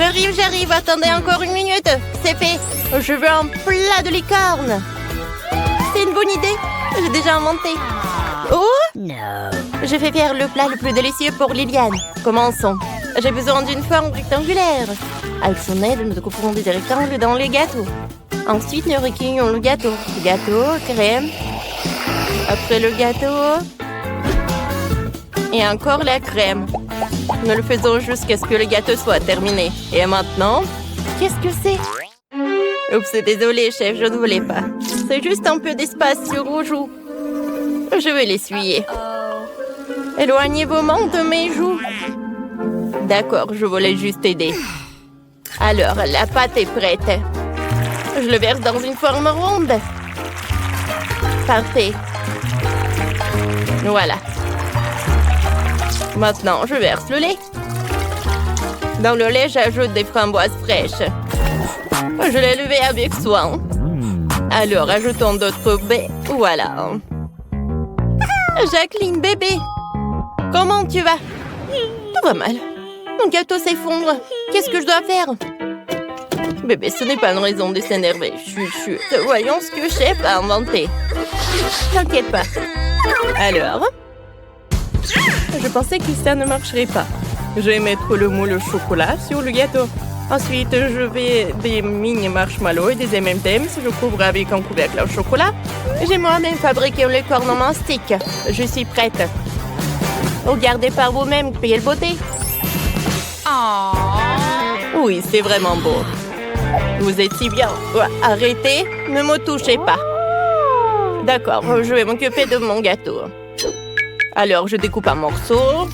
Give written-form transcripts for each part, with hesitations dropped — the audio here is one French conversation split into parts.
J'arrive. Attendez encore une minute. C'est fait. Je veux un plat de licorne. C'est une bonne idée. J'ai déjà inventé. Oh! No. Je vais faire le plat le plus délicieux pour Liliane. Commençons. J'ai besoin d'une forme rectangulaire. Avec son aide, nous découperons des rectangles dans les gâteaux. Ensuite, nous recueillons le gâteau. Gâteau, crème. Après le gâteau. Et encore la crème. Nous le faisons jusqu'à ce que le gâteau soit terminé. Et maintenant, qu'est-ce que c'est? Oups, désolé, chef, je ne voulais pas. C'est juste un peu d'espace sur vos joues. Je vais l'essuyer. Éloignez vos mains de mes joues. D'accord, je voulais juste aider. Alors, la pâte est prête. Je le verse dans une forme ronde. Parfait. Voilà. Maintenant, je verse le lait. Dans le lait, j'ajoute des framboises fraîches. Je l'ai levé avec soin. Alors, ajoutons d'autres baies. Voilà. Jacqueline, bébé. Comment tu vas? Tout va mal. Mon gâteau s'effondre. Qu'est-ce que je dois faire? Bébé, ce n'est pas une raison de s'énerver. Chut. Voyons ce que chef a inventé. T'inquiète pas. Alors? Je pensais que ça ne marcherait pas. Je vais mettre le moule au chocolat sur le gâteau. Ensuite, je vais des mini marshmallows et des M&M's. Je couvre avec un couvercle au chocolat. J'ai moi-même fabriqué le licorne en mastic. Je suis prête. Regardez par vous-même, quelle beauté. Oui, c'est vraiment beau. Vous êtes si bien. Arrêtez, ne me touchez pas. D'accord, je vais m'occuper de mon gâteau. Alors, je découpe un morceau.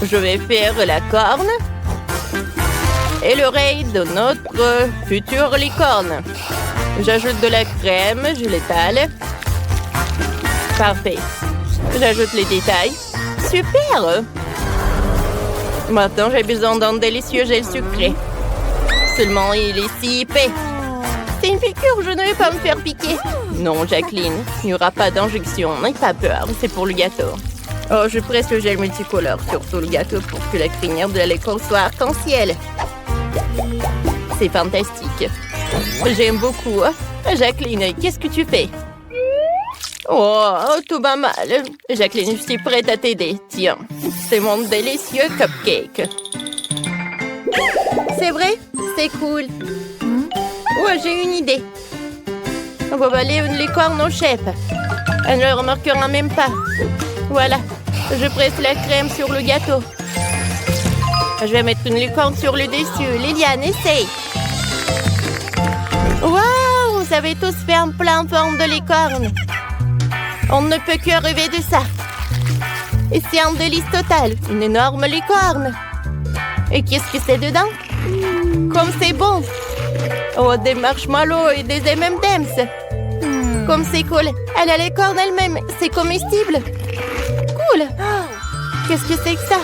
Je vais faire la corne et l'oreille de notre future licorne. J'ajoute de la crème, je l'étale. Parfait. J'ajoute les détails. Super! Maintenant, j'ai besoin d'un délicieux gel sucré. Seulement, il est si épais. C'est une piqûre, je ne vais pas me faire piquer. Non, Jacqueline, il n'y aura pas d'injection. N'aie pas peur, c'est pour le gâteau. Oh, je presse le gel multicolore sur tout le gâteau pour que la crinière de la licorne soit arc-en-ciel. C'est fantastique. J'aime beaucoup. Jacqueline, qu'est-ce que tu fais? Oh, tout va mal. Jacqueline, je suis prête à t'aider. Tiens, c'est mon délicieux cupcake. C'est vrai? C'est cool. Oh, j'ai une idée. On va voler une licorne au chef. Elle ne le remarquera même pas. Voilà, je presse la crème sur le gâteau. Je vais mettre une licorne sur le dessus. Liliane, essaye. Waouh, vous avez tous fait un plat en forme de licorne. On ne peut que rêver de ça. Et c'est un délice total. Une énorme licorne. Et qu'est-ce que c'est dedans? Comme c'est bon. Oh, des marshmallows et des M&M's. Comme c'est cool. Elle a la licorne elle-même. C'est comestible. Cool. Qu'est-ce que c'est que ça?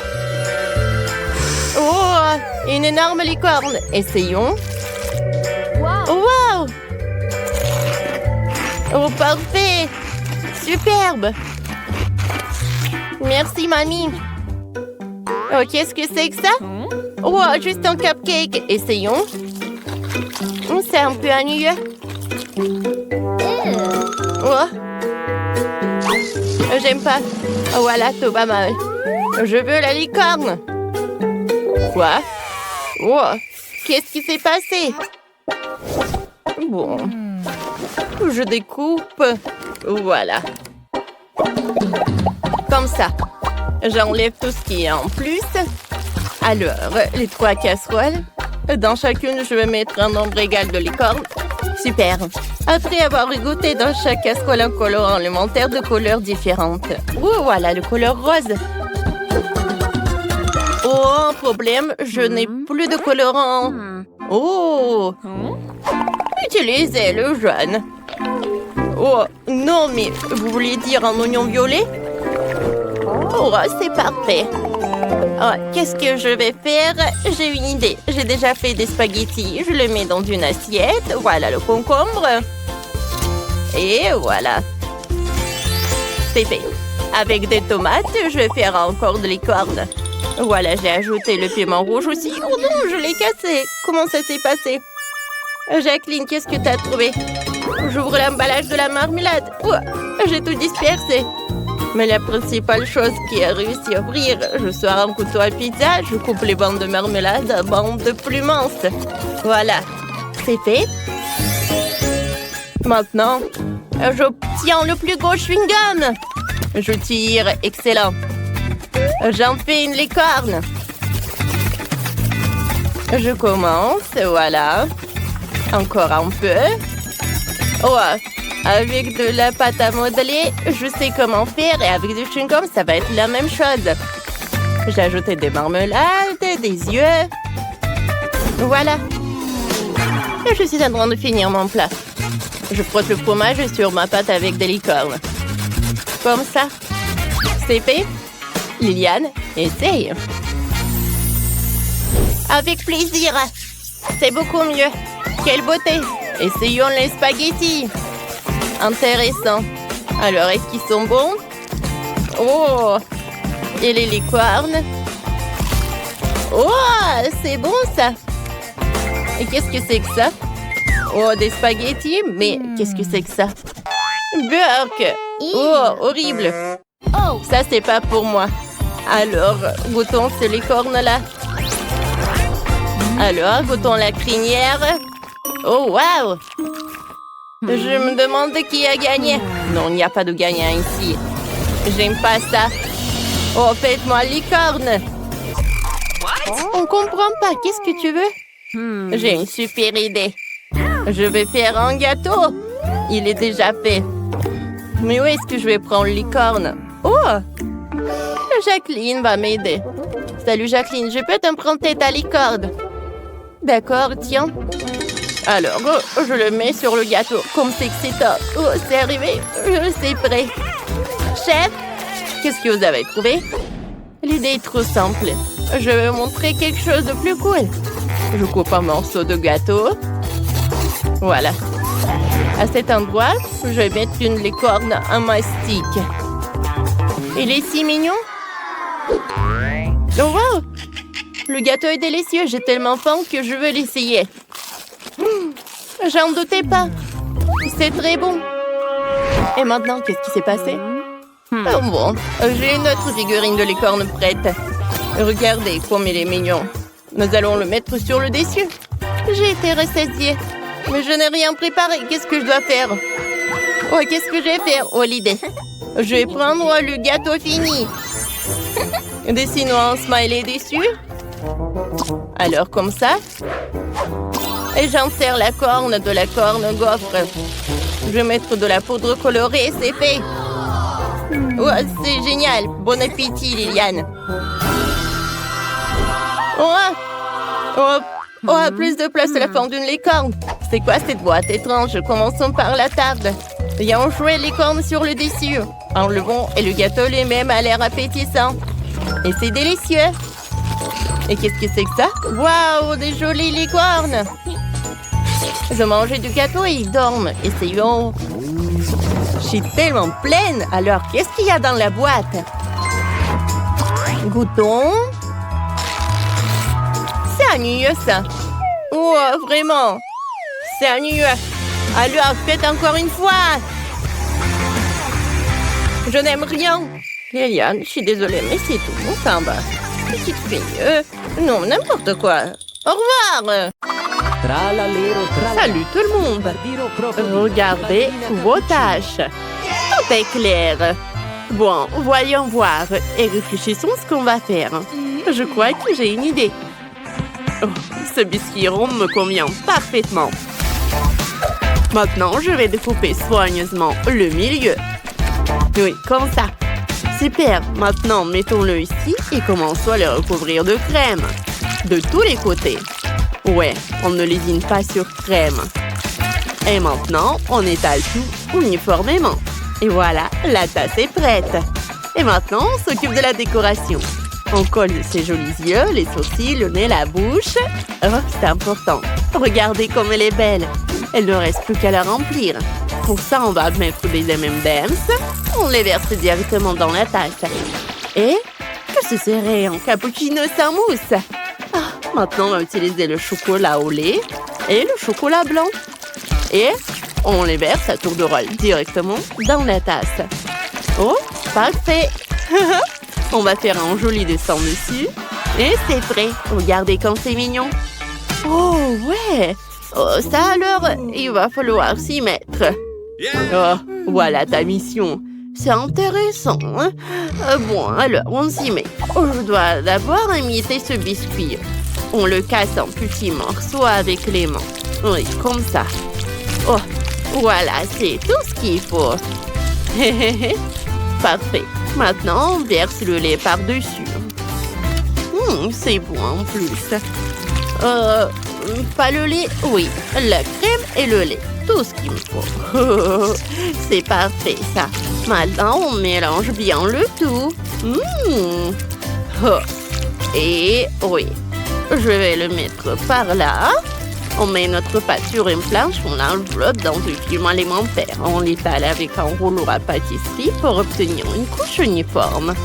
Oh, une énorme licorne. Essayons. Wow. Oh, parfait. Superbe. Merci, mamie. Oh, qu'est-ce que c'est que ça? Oh, juste un cupcake. Essayons. C'est un peu ennuyeux. Oh. J'aime pas. Oh, voilà, tout va mal. Je veux la licorne. Quoi? Oh, qu'est-ce qui s'est passé? Bon. Je découpe. Voilà. Comme ça. J'enlève tout ce qui est en plus. Alors, les 3 casseroles. Dans chacune, je vais mettre un nombre égal de licornes. Super. Après avoir goûté dans chaque casserole un colorant alimentaire de couleurs différentes. Oh, voilà le couleur rose. Oh, un problème, je n'ai plus de colorant. Oh. Utilisez le jaune. Oh, non, mais vous vouliez dire un oignon violet? Oh, c'est parfait. Oh, qu'est-ce que je vais faire? J'ai une idée. J'ai déjà fait des spaghettis. Je les mets dans une assiette. Voilà le concombre. Et voilà. C'est fait. Avec des tomates, je vais faire encore de licorne. Voilà, j'ai ajouté le piment rouge aussi. Oh non, je l'ai cassé. Comment ça s'est passé? Jacqueline, qu'est-ce que t'as trouvé? J'ouvre l'emballage de la marmelade. Ouah, j'ai tout dispersé. Mais la principale chose qui a réussi à ouvrir, je sors un couteau à pizza, je coupe les bandes de marmelade à bandes plus minces. Voilà, c'est fait. Maintenant, j'obtiens le plus gros chewing-gum. Je tire, excellent. J'en fais une licorne. Je commence, voilà. Encore un peu. Oh, avec de la pâte à modeler, je sais comment faire et avec du chewing-gum, ça va être la même chose. J'ai ajouté des marmelades, des yeux. Voilà. Et je suis en train de finir mon plat. Je frotte le fromage sur ma pâte avec des licornes. Comme ça. C'est fait. Liliane, essaye. Avec plaisir. C'est beaucoup mieux. Quelle beauté. Essayons les spaghettis. Intéressant. Alors, est-ce qu'ils sont bons? Oh! Et les licornes? Oh! C'est bon, ça! Et qu'est-ce que c'est que ça? Oh, des spaghettis? Mais qu'est-ce que c'est que ça? Burk! Oh, horrible! Ça, c'est pas pour moi. Alors, goûtons ces licornes-là. Alors, goûtons la crinière. Oh, wow! Je me demande qui a gagné. Non, il n'y a pas de gagnant ici. J'aime pas ça. Oh, faites-moi licorne. On comprend pas. Qu'est-ce que tu veux? J'ai une super idée. Je vais faire un gâteau. Il est déjà fait. Mais où est-ce que je vais prendre licorne? Oh! Jacqueline va m'aider. Salut Jacqueline, je peux t'emprunter ta licorne? D'accord, tiens. Alors, je le mets sur le gâteau. Comme c'est excitant. Oh, c'est arrivé. Je suis prêt. Chef, qu'est-ce que vous avez trouvé? L'idée est trop simple. Je vais vous montrer quelque chose de plus cool. Je coupe un morceau de gâteau. Voilà. À cet endroit, je vais mettre une licorne en mastic. Il est si mignon. Oh, wow! Le gâteau est délicieux. J'ai tellement faim que je veux l'essayer. J'en doutais pas. C'est très bon. Et maintenant, qu'est-ce qui s'est passé? Oh bon, j'ai une autre figurine de licorne prête. Regardez comme il est mignon. Nous allons le mettre sur le dessus. J'ai été rassasiée. Mais je n'ai rien préparé. Qu'est-ce que je dois faire? Oh, qu'est-ce que je vais faire? Oh, l'idée. Je vais prendre le gâteau fini. Dessinons un smiley dessus. Alors, comme ça. Et j'insère la corne de la corne gaufre. Je vais mettre de la poudre colorée, c'est fait. Oh, c'est génial. Bon appétit, Liliane. Oh, plus de place à la forme d'une licorne. C'est quoi cette boîte étrange? Commençons par la table. Il y a un chouette licorne sur le dessus. Enlevons et le gâteau lui-même a l'air appétissant. Et c'est délicieux. Et qu'est-ce que c'est que ça? Waouh, des jolies licornes. Je mangeais du gâteau et ils dorment. Essayons. Je suis tellement pleine. Alors, qu'est-ce qu'il y a dans la boîte? Goûtons. C'est ennuyeux, ça. Oh, vraiment. C'est ennuyeux. Alors, faites encore une fois. Je n'aime rien. Liliane, je suis désolée, mais c'est tout. On s'en va. Petite fille. Non, n'importe quoi. Au revoir. Salut tout le monde. Regardez vos tâches. Tout est clair. Bon, voyons voir et réfléchissons ce qu'on va faire. Je crois que j'ai une idée. Oh, ce biscuit rond me convient parfaitement. Maintenant, je vais découper soigneusement le milieu. Oui, comme ça. Super. Maintenant, mettons-le ici et commençons à le recouvrir de crème. De tous les côtés. Ouais, on ne lésine pas sur crème. Et maintenant, on étale tout uniformément. Et voilà, la tasse est prête. Et maintenant, on s'occupe de la décoration. On colle ses jolis yeux, les sourcils, le nez, la bouche. Oh, c'est important. Regardez comme elle est belle. Elle ne reste plus qu'à la remplir. Pour ça, on va mettre des M&M's. On les verse directement dans la tasse. Et ce serait un cappuccino sans mousse. Maintenant, on va utiliser le chocolat au lait et le chocolat blanc. Et on les verse à tour de rôle directement dans la tasse. Oh, parfait. On va faire un joli dessin dessus. Et c'est prêt. Regardez comme c'est mignon. Oh, ouais. Oh, ça alors, il va falloir s'y mettre. Oh, voilà ta mission. C'est intéressant, hein? Bon, alors, on s'y met. Oh, je dois d'abord imiter ce biscuit. On le casse en petits morceaux avec les mains. Oui, comme ça. Oh, voilà, c'est tout ce qu'il faut. Parfait. Maintenant, on verse le lait par-dessus. C'est bon en plus. Pas le lait? Oui, la crème et le lait. Tout ce qu'il me faut. C'est parfait, ça. Maintenant, on mélange bien le tout. Et oui, je vais le mettre par là. On met notre pâte sur une planche, on l'enveloppe dans un film alimentaire. On l'étale avec un rouleau à pâtisserie pour obtenir une couche uniforme.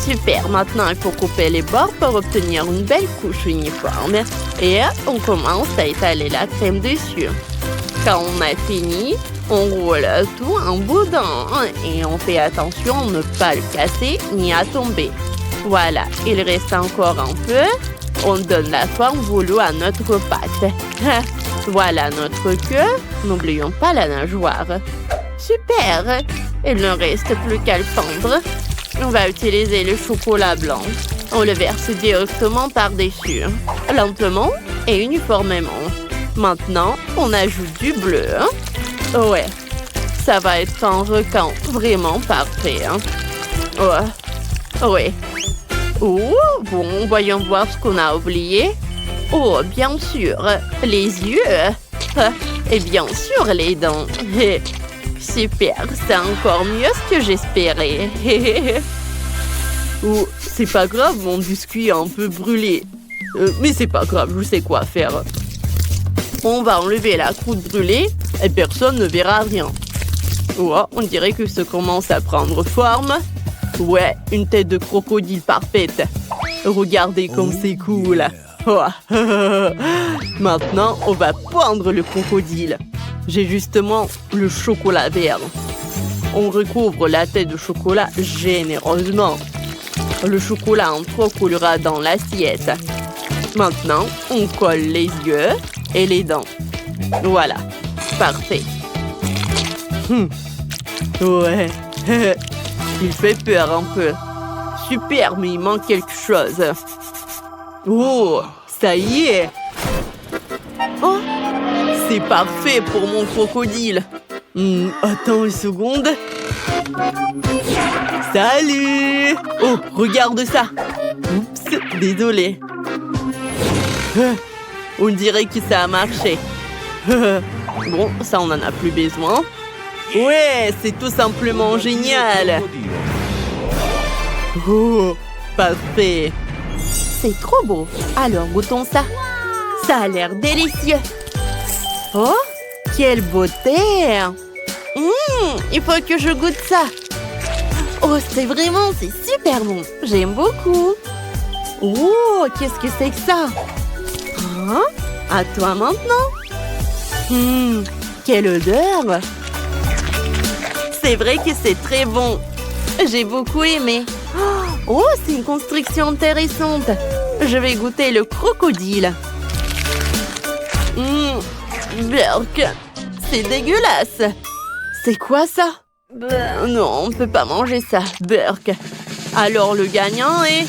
Super, maintenant il faut couper les bords pour obtenir une belle couche uniforme. Et on commence à étaler la crème dessus. Quand on a fini, on roule tout en boudin et on fait attention à ne pas le casser ni à tomber. Voilà, il reste encore un peu. On donne la forme voulue à notre pâte. Voilà notre queue. N'oublions pas la nageoire. Super! Il ne reste plus qu'à le fondre. On va utiliser le chocolat blanc. On le verse directement par-dessus, lentement et uniformément. Maintenant, on ajoute du bleu. Ouais, ça va être un requin vraiment parfait. Ouais. Oh, bon, voyons voir ce qu'on a oublié. Oh, bien sûr, les yeux. Et bien sûr, les dents. Super, c'est encore mieux ce que j'espérais. Oh, c'est pas grave, mon biscuit est un peu brûlé. Mais c'est pas grave, je sais quoi faire. On va enlever la croûte brûlée et personne ne verra rien. Oh, on dirait que ça commence à prendre forme. Ouais, une tête de crocodile parfaite. Regardez comme c'est cool. Oh. Maintenant, on va pendre le crocodile. J'ai justement le chocolat vert. On recouvre la tête de chocolat généreusement. Le chocolat en trop coulera dans l'assiette. Maintenant, on colle les yeux et les dents. Voilà, parfait. Ouais, il fait peur un peu. Super, mais il manque quelque chose. Oh, ça y est. Oh, c'est parfait pour mon crocodile. Attends une seconde. Salut! Oh, regarde ça. Oups, désolé. On dirait que ça a marché. Bon, ça, on n'en a plus besoin. Ouais, c'est tout simplement génial. Oh, parfait. C'est trop beau. Alors, goûtons ça. Ça a l'air délicieux. Oh, quelle beauté. Il faut que je goûte ça. Oh, c'est super bon. J'aime beaucoup. Oh, qu'est-ce que c'est que ça? Hein? À toi maintenant. Quelle odeur. C'est vrai que c'est très bon. J'ai beaucoup aimé. Oh, c'est une construction intéressante. Je vais goûter le crocodile. Berk, c'est dégueulasse. C'est quoi ça? Non, on ne peut pas manger ça, Berk. Alors le gagnant est...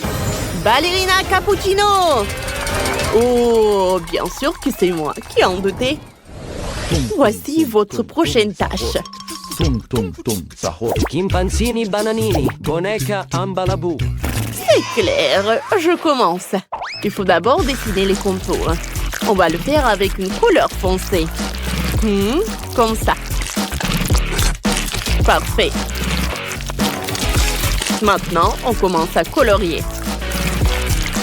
Ballerina Cappuccino. Oh, bien sûr que c'est moi qui en doutais. Voici votre prochaine tâche. Chimpanzini bananini, boneca ambalabou. C'est clair, je commence. Il faut d'abord dessiner les contours. On va le faire avec une couleur foncée. Comme ça. Parfait. Maintenant, on commence à colorier.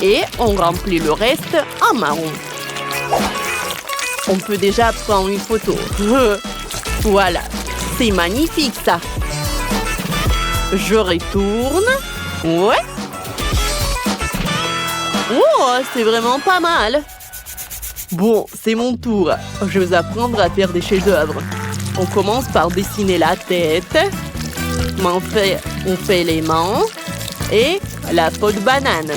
Et on remplit le reste en marron. On peut déjà prendre une photo. Voilà. C'est magnifique, ça. Je retourne. Ouais. Oh, c'est vraiment pas mal. Bon, c'est mon tour. Je vais vous apprendre à faire des chefs-d'œuvre. On commence par dessiner la tête. On fait les mains et la peau de banane.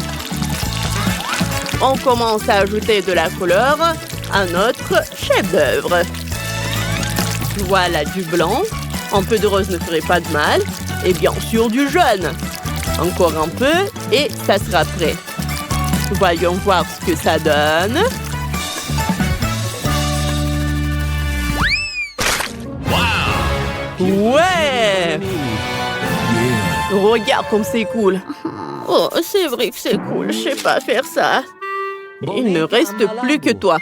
On commence à ajouter de la couleur à notre chef-d'œuvre. Voilà du blanc. Un peu de rose ne ferait pas de mal. Et bien sûr du jaune. Encore un peu et ça sera prêt. Voyons voir ce que ça donne. Ouais! Regarde comme c'est cool. Oh, c'est vrai que c'est cool. Je sais pas faire ça. Il ne reste plus que toi.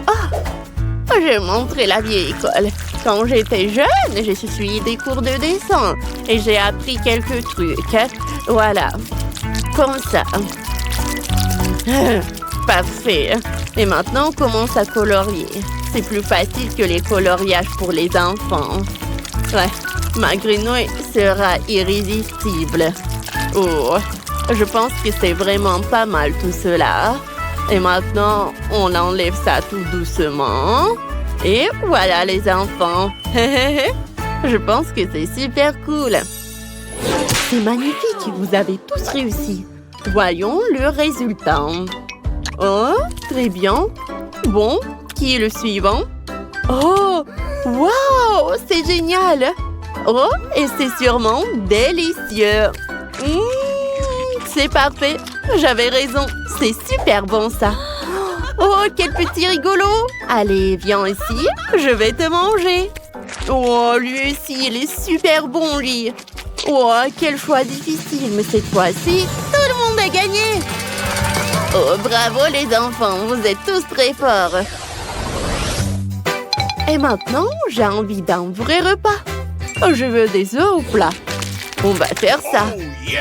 Ah! J'ai montré la vieille école. Quand j'étais jeune, j'ai suivi des cours de dessin. Et j'ai appris quelques trucs. Voilà. Comme ça. Parfait. Et maintenant, on commence à colorier. C'est plus facile que les coloriages pour les enfants. Ouais, ma grenouille sera irrésistible. Oh, je pense que c'est vraiment pas mal tout cela. Et maintenant, on enlève ça tout doucement. Et voilà les enfants. Je pense que c'est super cool. C'est magnifique, vous avez tous réussi. Voyons le résultat. Oh, très bien. Bon, qui est le suivant? Oh, wow, c'est génial. Oh, et c'est sûrement délicieux. C'est parfait. J'avais raison. C'est super bon, ça. Oh, quel petit rigolo. Allez, viens ici. Je vais te manger. Oh, lui aussi, il est super bon, lui. Oh, quel choix difficile. Mais cette fois-ci, tout le monde a gagné. Oh, bravo les enfants. Vous êtes tous très forts. Et maintenant, j'ai envie d'un vrai repas. Je veux des œufs au plat. On va faire ça.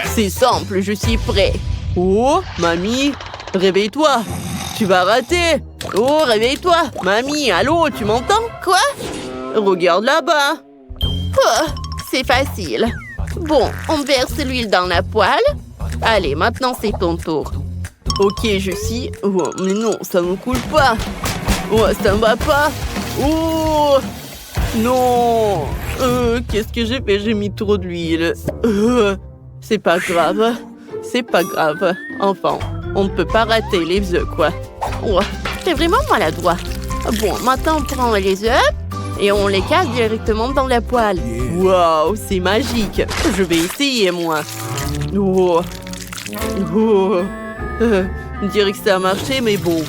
C'est simple, je suis prêt. Oh, mamie, réveille-toi. Tu vas rater. Oh, réveille-toi. Mamie, allô, tu m'entends? Quoi? Regarde là-bas. Oh, c'est facile. Bon, on verse l'huile dans la poêle. Allez, maintenant c'est ton tour. Ok, je suis... Oh, mais non, ça ne coule pas. Oh, ça ne va pas. Oh non. Qu'est-ce que j'ai fait? J'ai mis trop d'huile. C'est pas grave. C'est pas grave. Enfin, on ne peut pas rater les œufs, quoi. Oh, c'est vraiment maladroit. Bon, maintenant on prend les œufs et on les casse directement dans la poêle. Waouh, c'est magique. Je vais essayer, moi. Oh. Oh. On dirait que ça a marché, mais bon.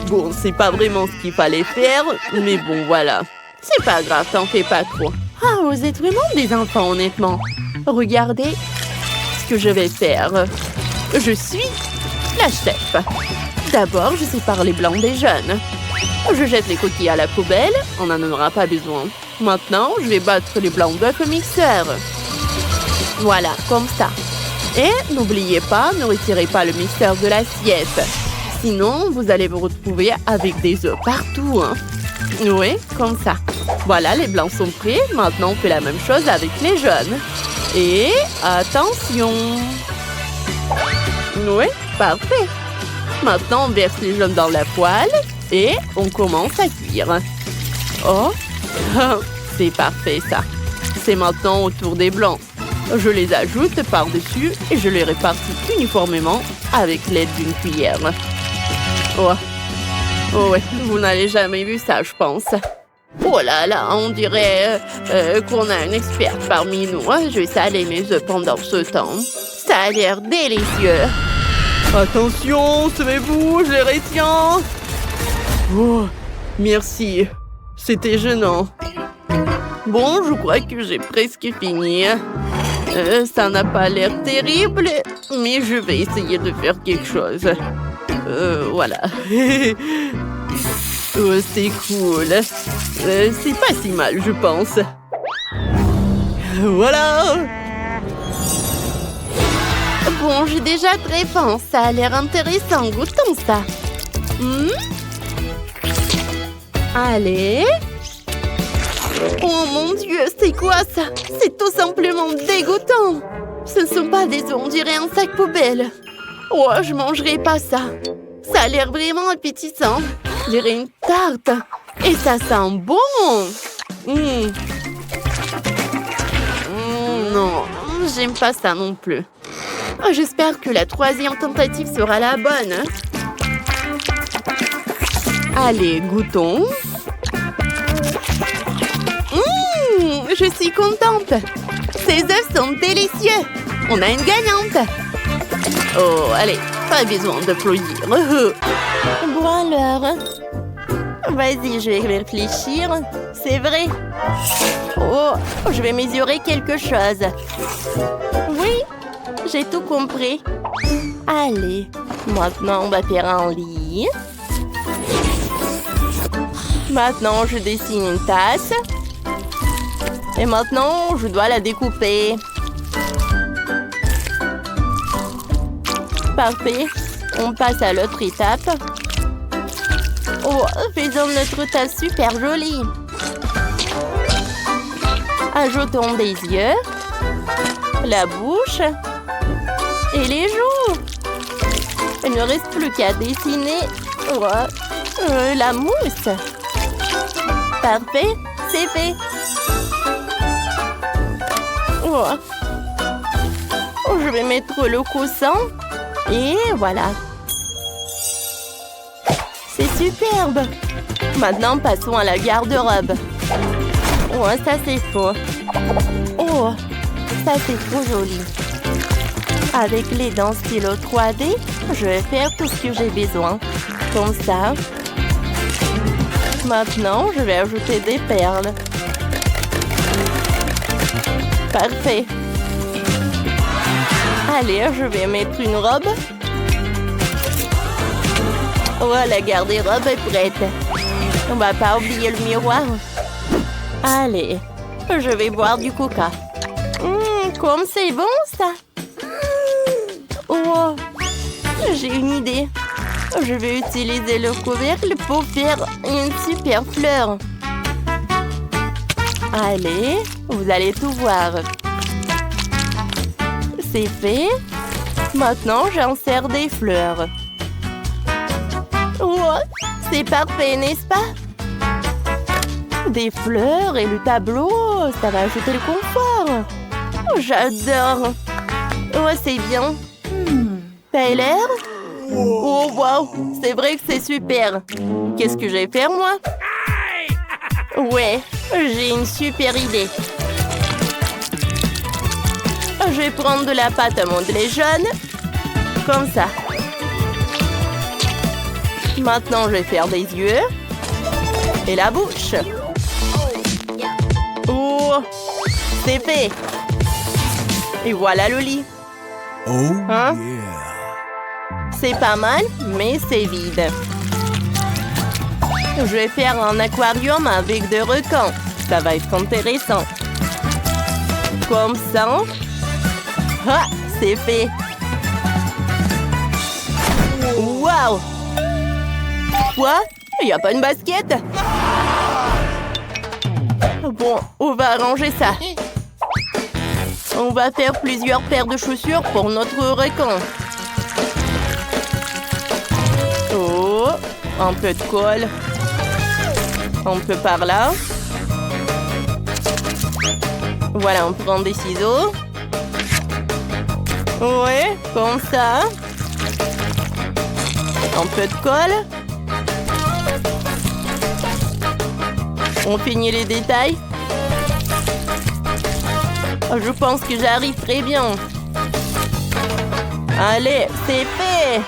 Bon, c'est pas vraiment ce qu'il fallait faire, mais bon, voilà. C'est pas grave, t'en fais pas trop. Ah, vous êtes vraiment des enfants, honnêtement. Regardez ce que je vais faire. Je suis la chef. D'abord, je sépare les blancs des jaunes. Je jette les coquilles à la poubelle, on n'en aura pas besoin. Maintenant, je vais battre les blancs d'œufs au mixeur. Voilà, comme ça. Et n'oubliez pas, ne retirez pas le mixeur de l'assiette. Sinon, vous allez vous retrouver avec des œufs partout. Hein. Oui, comme ça. Voilà, les blancs sont prêts. Maintenant, on fait la même chose avec les jaunes. Et attention. Oui, parfait. Maintenant, on verse les jaunes dans la poêle et on commence à cuire. Oh, c'est parfait ça. C'est maintenant au tour des blancs. Je les ajoute par-dessus et je les répartis uniformément avec l'aide d'une cuillère. Oh, oh ouais, vous n'avez jamais vu ça, je pense. Oh là là, on dirait qu'on a une experte parmi nous. Je vais saler mes œufs pendant ce temps. Ça a l'air délicieux. Attention, semez-vous, je les retiens. Oh, merci. C'était gênant. Bon, je crois que j'ai presque fini. Ça n'a pas l'air terrible, mais je vais essayer de faire quelque chose. Voilà. Oh, c'est cool. C'est pas si mal, je pense. Voilà. Bon, j'ai déjà très faim. Ça a l'air intéressant. Goûtons ça. Allez. Oh mon Dieu, c'est quoi ça? C'est tout simplement dégoûtant. Ce ne sont pas des œufs, on dirait un sac poubelle. Oh, je mangerai pas ça. Ça a l'air vraiment appétissant. On dirait une tarte. Et ça sent bon. Non, j'aime pas ça non plus. Oh, j'espère que la troisième tentative sera la bonne. Allez, goûtons. Je suis contente. Ces œufs sont délicieux. On a une gagnante. Oh, allez, pas besoin d'applaudir. Bon alors. Vas-y, je vais réfléchir. C'est vrai. Oh, je vais mesurer quelque chose. Oui, j'ai tout compris. Allez, maintenant on va faire un lit. Maintenant, je dessine une tasse. Et maintenant, je dois la découper. Parfait. On passe à l'autre étape. Oh, faisons notre tasse super jolie. Ajoutons des yeux, la bouche et les joues. Il ne reste plus qu'à dessiner la mousse. Parfait, c'est fait. Je vais mettre le coussin. Et voilà. C'est superbe. Maintenant, passons à la garde-robe. Oh, ça c'est faux. Oh, ça c'est trop joli. Avec les dents stylo 3D, je vais faire tout ce que j'ai besoin. Comme ça. Maintenant, je vais ajouter des perles. Parfait. Allez, je vais mettre une robe. Oh, la garde-robe est prête. On va pas oublier le miroir. Allez, je vais boire du coca. Comme c'est bon, ça. Oh, j'ai une idée. Je vais utiliser le couvercle pour faire une super fleur. Allez, vous allez tout voir. C'est fait. Maintenant, j'insère des fleurs. Oh, c'est parfait, n'est-ce pas? Des fleurs et le tableau, ça va ajouter le confort. Oh, j'adore. Oh, c'est bien. Tyler? Oh, wow, c'est vrai que c'est super. Qu'est-ce que je vais faire, moi? Ouais, j'ai une super idée. Je vais prendre de la pâte à modeler jaune. Comme ça. Maintenant, je vais faire des yeux. Et la bouche. Oh, c'est fait. Et voilà le lit. Hein? C'est pas mal, mais c'est vide. Je vais faire un aquarium avec des requins. Ça va être intéressant. Comme ça. Ah, c'est fait. Waouh! Quoi? Il n'y a pas une basket? Bon, on va arranger ça. On va faire plusieurs paires de chaussures pour notre requin. Oh, un peu de colle. Un peu par là. Voilà, on prend des ciseaux. Ouais, comme ça. Un peu de colle. On finit les détails. Je pense que j'arrive très bien. Allez, c'est fait.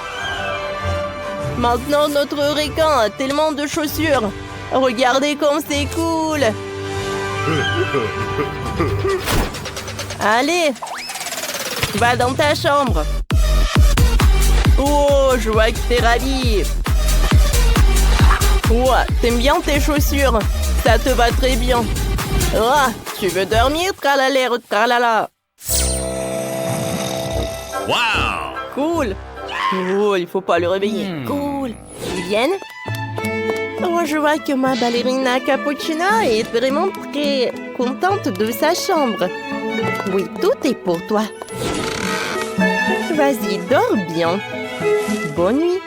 Maintenant, notre requin a tellement de chaussures. Regardez comme c'est cool. Allez, va dans ta chambre. Oh, je vois que t'es ravi. Oh, t'aimes bien tes chaussures? Ça te va très bien. Oh, tu veux dormir? Tralala, tralala. Wow! Cool. Oh, il faut pas le réveiller. Cool. Ils viennent? Oh, je vois que ma ballerina cappuccino est vraiment très contente de sa chambre. Oui, tout est pour toi. Vas-y, dors bien. Bonne nuit.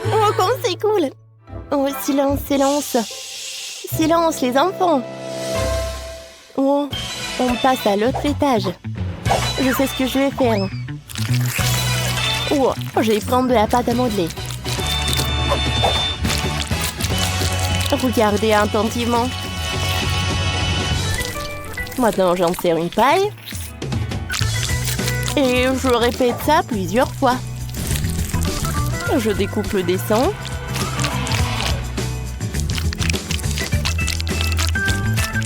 Oh, comme c'est cool. Oh, silence, silence. Silence, les enfants. Oh, on passe à l'autre étage. Je sais ce que je vais faire. Oh, je vais prendre de la pâte à modeler. Regardez attentivement. Maintenant, j'en sers une paille. Et je répète ça plusieurs fois. Je découpe le dessin.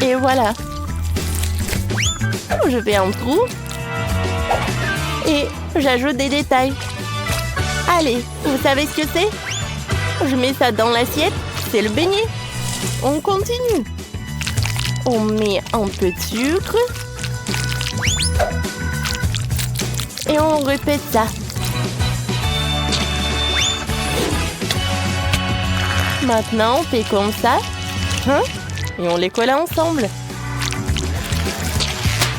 Et voilà. Je fais un trou. Et j'ajoute des détails. Allez, vous savez ce que c'est? Je mets ça dans l'assiette. C'est le beignet. On continue. On met un peu de sucre. Et on répète ça. Maintenant, on fait comme ça. Hein? Et on les colle ensemble.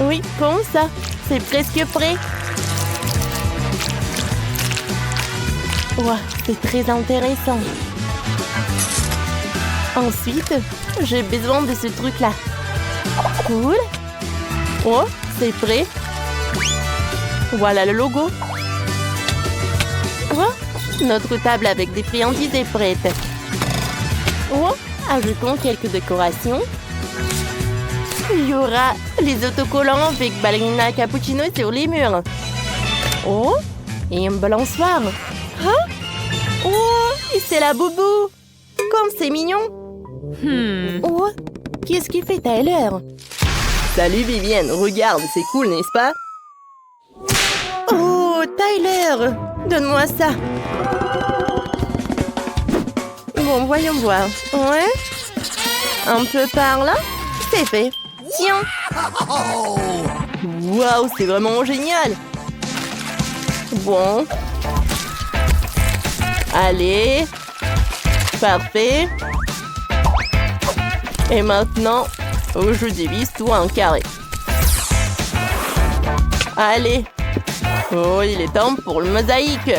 Oui, comme ça. C'est presque prêt. Wow, c'est très intéressant. Ensuite, j'ai besoin de ce truc-là. Cool. Oh, c'est prêt. Voilà le logo. Oh, notre table avec des friandises est prête. Oh, ajoutons quelques décorations. Il y aura les autocollants avec ballerina cappuccino sur les murs. Oh, et un balançoire. Hein? Oh, et c'est la boubou. Comme c'est mignon. Oh, qu'est-ce qu'il fait Tyler? Salut Vivienne, regarde, c'est cool, n'est-ce pas? Oh, Tyler, donne-moi ça. Bon, voyons voir. Ouais? Un peu par là? C'est fait. Tiens. Waouh, c'est vraiment génial. Bon. Allez. Parfait. Et maintenant, je divise tout en carré. Allez. Oh, il est temps pour le mosaïque.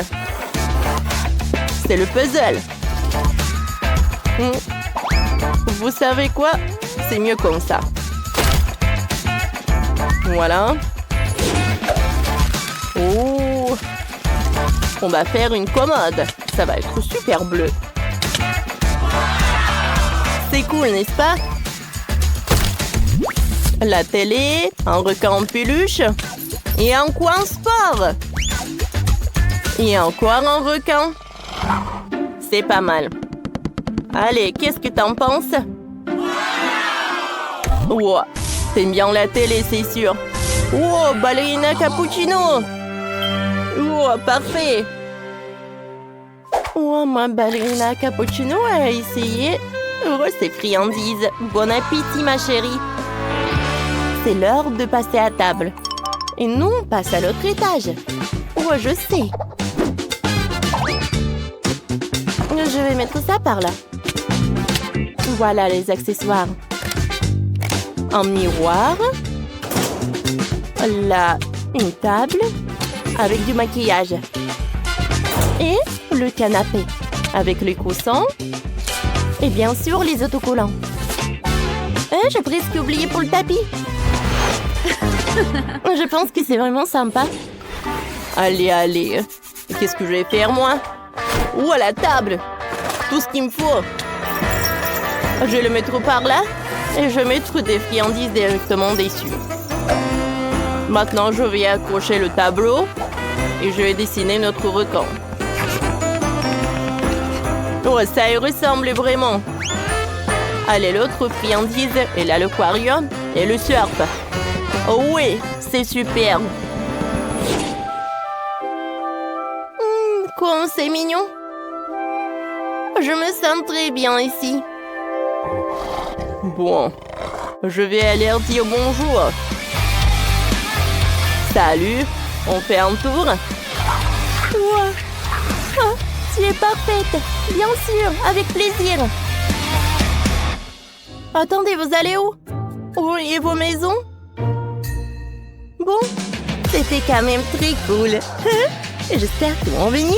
C'est le puzzle. Vous savez quoi? C'est mieux comme ça. Voilà. Oh. On va faire une commode. Ça va être super bleu. C'est cool, n'est-ce pas? La télé, un requin en peluche et un coin sport. Et encore un requin. C'est pas mal. Allez, qu'est-ce que t'en penses? Wow, t'aimes bien la télé, c'est sûr. Wow, ballerina cappuccino. Wow, parfait. Wow, ma ballerina cappuccino a essayé. Oh, ces friandises. Bon appétit, ma chérie. C'est l'heure de passer à table. Et nous, on passe à l'autre étage. Oh, je sais. Je vais mettre ça par là. Voilà les accessoires. Un miroir. Là, une table avec du maquillage. Et le canapé avec les coussins. Et bien sûr, les autocollants. J'ai presque oublié pour le tapis. Je pense que c'est vraiment sympa. Allez, allez. Qu'est-ce que je vais faire, moi? Ou à la table. Tout ce qu'il me faut. Je vais le mettre par là. Et je vais mettre des friandises directement dessus. Maintenant, je vais accrocher le tableau. Et je vais dessiner notre requin. Oh, ça y ressemble vraiment. Allez, l'autre friandise. Et là, l'aquarium et le surf. Oh oui, c'est super. Comme c'est mignon. Je me sens très bien ici. Bon, je vais aller leur dire bonjour. Salut, on fait un tour. Wow. Oh, tu es parfaite. Bien sûr, avec plaisir. Attendez, vous allez où? Oh, et vos maisons? Bon, c'était quand même très cool. J'espère qu'ils vont venir.